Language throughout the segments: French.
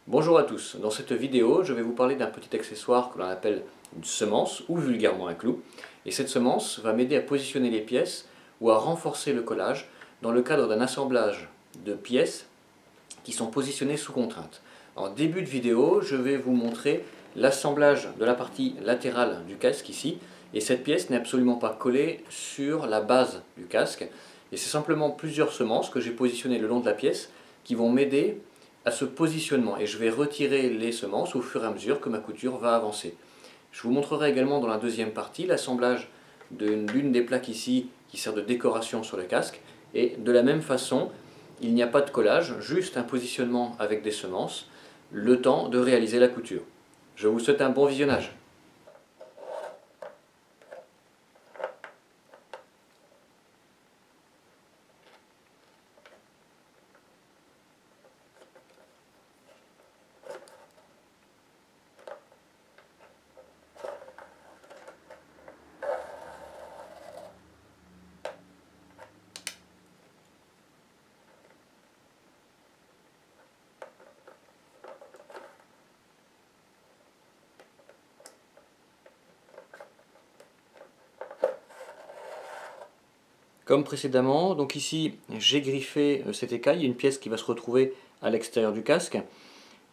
Bonjour à tous, dans cette vidéo je vais vous parler d'un petit accessoire que l'on appelle une semence ou vulgairement un clou. Et cette semence va m'aider à positionner les pièces ou à renforcer le collage dans le cadre d'un assemblage de pièces qui sont positionnées sous contrainte. En début de vidéo, je vais vous montrer l'assemblage de la partie latérale du casque ici. Et cette pièce n'est absolument pas collée sur la base du casque. Et c'est simplement plusieurs semences que j'ai positionnées le long de la pièce qui vont m'aider à ce positionnement. Et je vais retirer les semences au fur et à mesure que ma couture va avancer. Je vous montrerai également dans la deuxième partie l'assemblage de l'une des plaques ici qui sert de décoration sur le casque. Et de la même façon, il n'y a pas de collage, juste un positionnement avec des semences, le temps de réaliser la couture. Je vous souhaite un bon visionnage. Comme précédemment, donc ici j'ai griffé cette écaille, une pièce qui va se retrouver à l'extérieur du casque.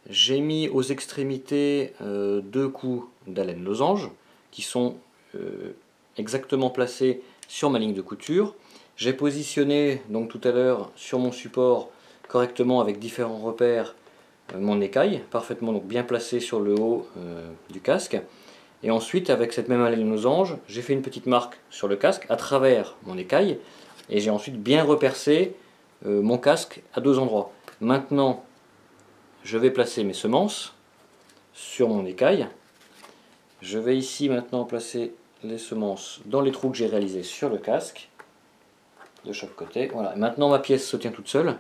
J'ai mis aux extrémités deux coups d'haleine losange qui sont exactement placés sur ma ligne de couture. J'ai positionné donc tout à l'heure sur mon support correctement avec différents repères mon écaille, parfaitement donc bien placée sur le haut du casque. Et ensuite, avec cette même haleine losange, j'ai fait une petite marque sur le casque à travers mon écaille. Et j'ai ensuite bien repercé mon casque à deux endroits. Maintenant, je vais placer mes semences sur mon écaille. Je vais ici maintenant placer les semences dans les trous que j'ai réalisés sur le casque, de chaque côté. Voilà. Maintenant, ma pièce se tient toute seule.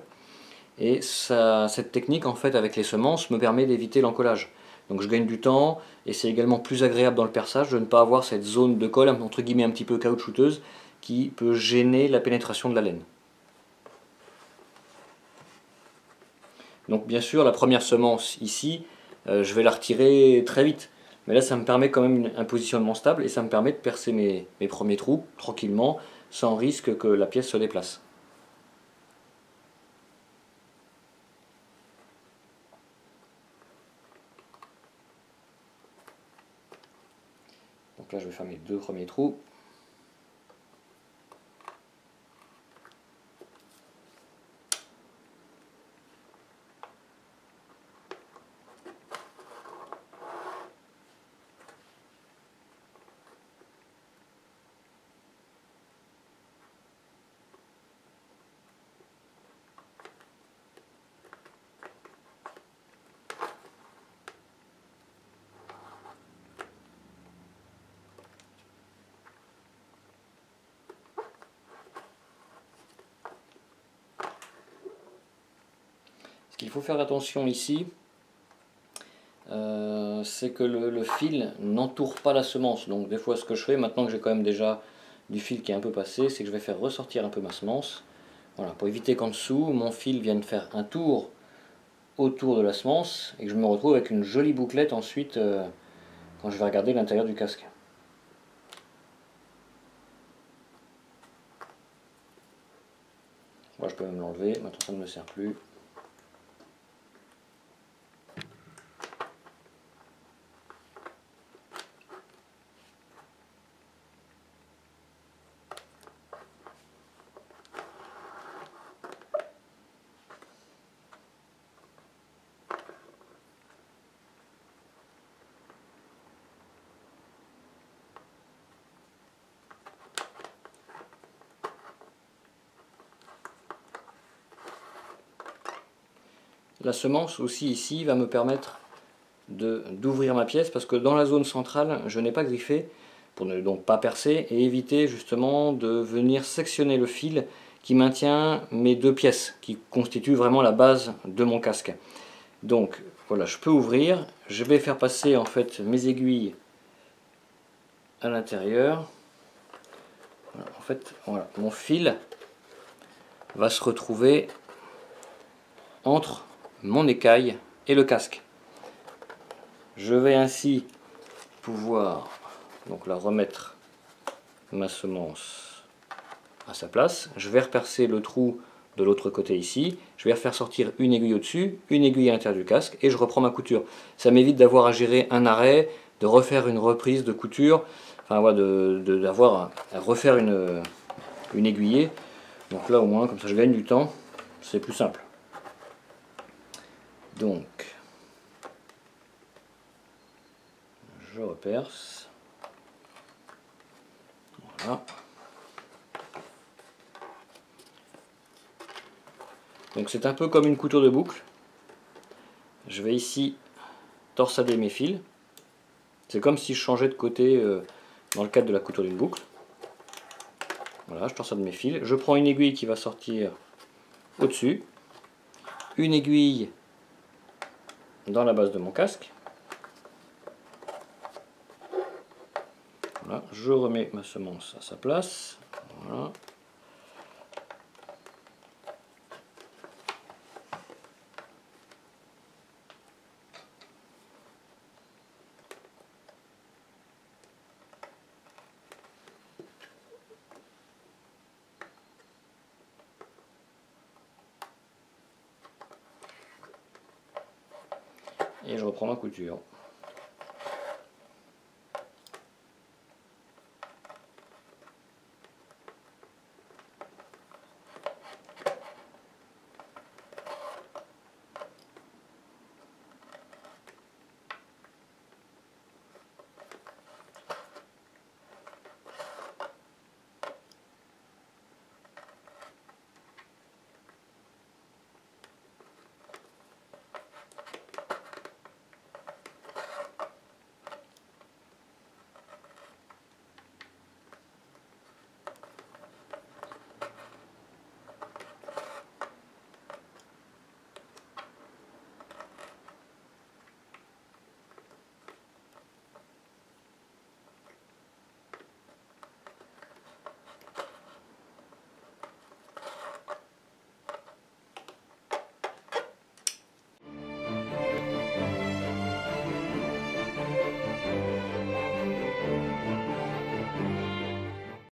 Et cette technique, en fait, avec les semences, me permet d'éviter l'encollage. Donc je gagne du temps, et c'est également plus agréable dans le perçage de ne pas avoir cette zone de colle, entre guillemets un petit peu caoutchouteuse, qui peut gêner la pénétration de la laine. Donc bien sûr, la première semence ici, je vais la retirer très vite. Mais là, ça me permet quand même un positionnement stable, et ça me permet de percer mes premiers trous tranquillement, sans risque que la pièce se déplace. Donc là, je vais faire mes deux premiers trous. Ce qu'il faut faire attention ici, c'est que le fil n'entoure pas la semence. Donc des fois ce que je fais, maintenant que j'ai quand même déjà du fil qui est un peu passé, c'est que je vais faire ressortir un peu ma semence. Voilà, pour éviter qu'en dessous, mon fil vienne faire un tour autour de la semence et que je me retrouve avec une jolie bouclette ensuite quand je vais regarder l'intérieur du casque. Moi, je peux même l'enlever, maintenant ça ne me sert plus. La semence aussi ici va me permettre d'ouvrir ma pièce parce que dans la zone centrale je n'ai pas griffé pour ne donc pas percer et éviter justement de venir sectionner le fil qui maintient mes deux pièces qui constituent vraiment la base de mon casque. Donc voilà, je peux ouvrir, je vais faire passer en fait mes aiguilles à l'intérieur. Voilà, en fait voilà, mon fil va se retrouver entre mon écaille et le casque. Je vais ainsi pouvoir donc la remettre ma semence à sa place. Je vais repercer le trou de l'autre côté ici. Je vais refaire sortir une aiguille au-dessus, une aiguille à l'intérieur du casque et je reprends ma couture. Ça m'évite d'avoir à gérer un arrêt, de refaire une reprise de couture, enfin voilà, d'avoir à refaire une aiguillée. Donc là au moins, comme ça je gagne du temps, c'est plus simple. Donc, je reperce. Voilà. Donc c'est un peu comme une couture de boucle. Je vais ici torsader mes fils. C'est comme si je changeais de côté dans le cadre de la couture d'une boucle. Voilà, je torsade mes fils. Je prends une aiguille qui va sortir au-dessus. Une aiguille dans la base de mon casque. Voilà, je remets ma semence à sa place. Voilà. Et je reprends ma couture.